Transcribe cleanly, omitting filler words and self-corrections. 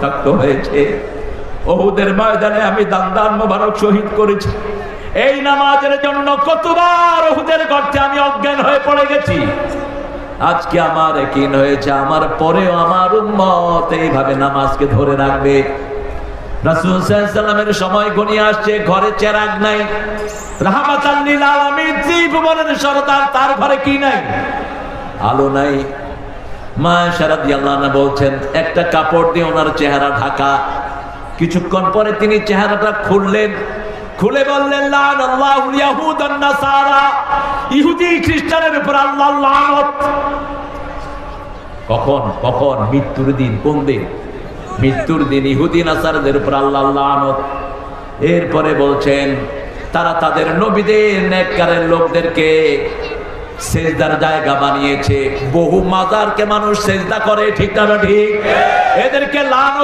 রক্ত হয়েছে। উহুদের ময়দানে আমি দান্দান মোবারক শহীদ করেছি। এই নামাজের জন্য কতবার উহুদের গর্তে আমি অজ্ঞান হয়ে পড়ে গেছি। আজকে আমার ইয়াকিন হয়েছে আমার পরেও আমার উম্মত এইভাবে নামাজকে ধরে রাখবে। রাসূল সাল্লাল্লাহু আলাইহি ওয়াসাল্লামের সময় ঘনিয়ে আসছে, ঘরে চেরাগ নাই। রাহমাতাল লিল আলামিন ত্রিভুবনের সরদার, তার ঘরে কি নাই? আলো নাই। মা আয়েশা রাদিয়াল্লাহু আনহা বলছেন একটা কাপড় দিয়ে ওনার চেহারা ঢাকা। কিছুক্ষণ পরে তিনি চেহারাটা খুললেন, খুলে বললেন লানাল্লাহুল ইয়াহুদ ওয়ান নাসারা, ইহুদি খ্রিস্টানের উপর আল্লাহর লানত। কখন কখন? মৃত্যুর দিন। কোন দিন? মৃত্যুর দিন ইহুদি নাসারাদের উপর আল্লাহর লানত। এরপরে বলছেন তারা তাদের নবীদের নেককারের লোকদেরকে সেজদার জায়গা বানিয়েছে। বহু মাজারকে মানুষ সেজদা করে, ঠিক না ঠিক? এদেরকে লানত